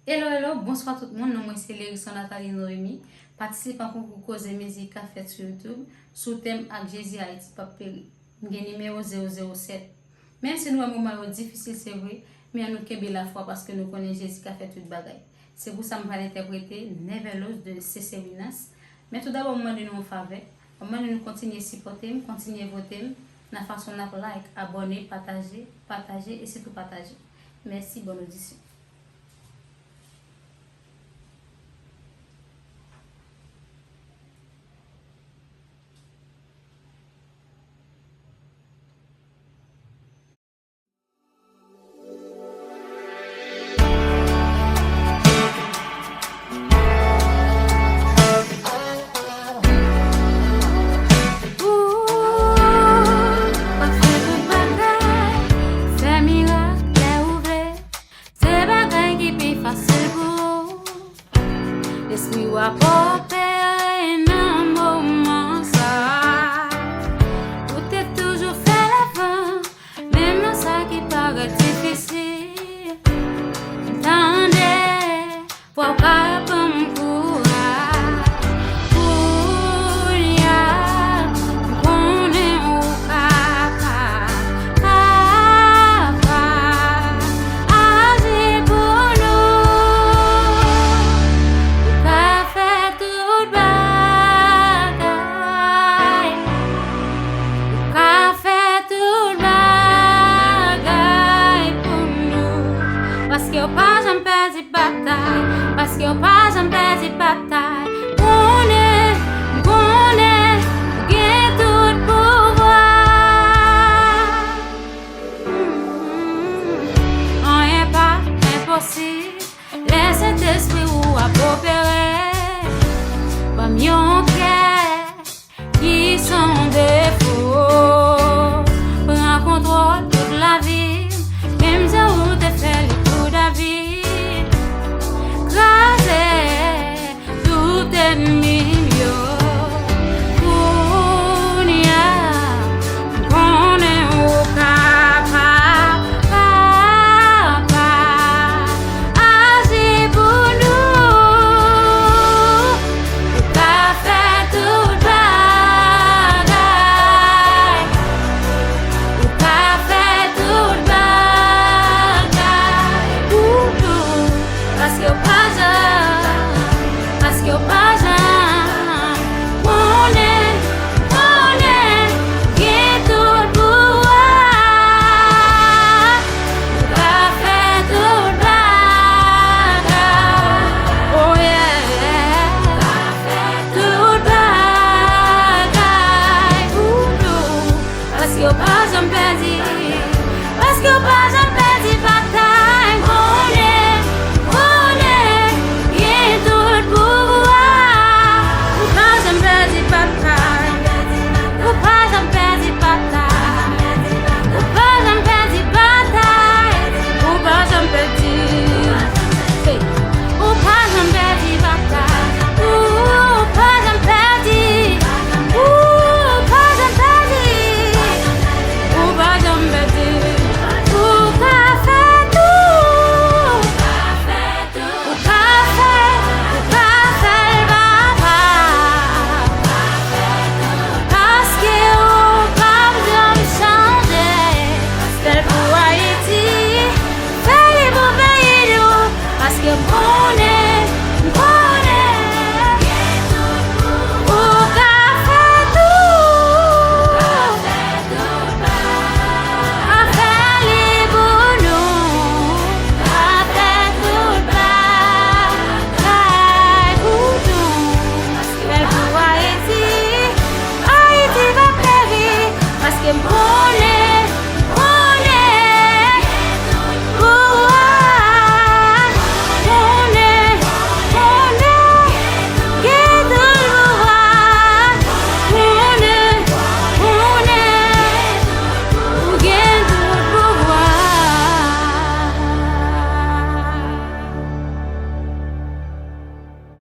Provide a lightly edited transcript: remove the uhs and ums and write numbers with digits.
Hello, bonsoir tout le monde. Moi, c'est Nathalie Noémie. Patisipan Konkou Koze Mizik a fait sur YouTube. Sous thème avec Jésus Haïti, papel. Numéro 007. Même si nous avons un moment difficile, c'est vrai, mais nous avons la foi parce que nous connaissons Jésus qui a fait toute bagaille. C'est pour ça que je vais interpréter Never Lose de CeceWinans. Mais tout d'abord, je vais nous faveur. Je vais nous continuer à supporter, continuer à voter. La façon de like, abonner, partager et surtout partager. Merci, bonne audition. Laisse-moi popper un moment ça. Tout est toujours fait l'avant, même dans ça qui paraît difficile. Attendez, pour pas me courage. Pour y a, on est au papa. Papa, agis pour nous. Parce que pas j'en perds bataille, parce que pas j'en perds bataille. On est, gain tout pouvoir. On est pas impossible, laisse cet esprit ou à coopérer. Pas mieux.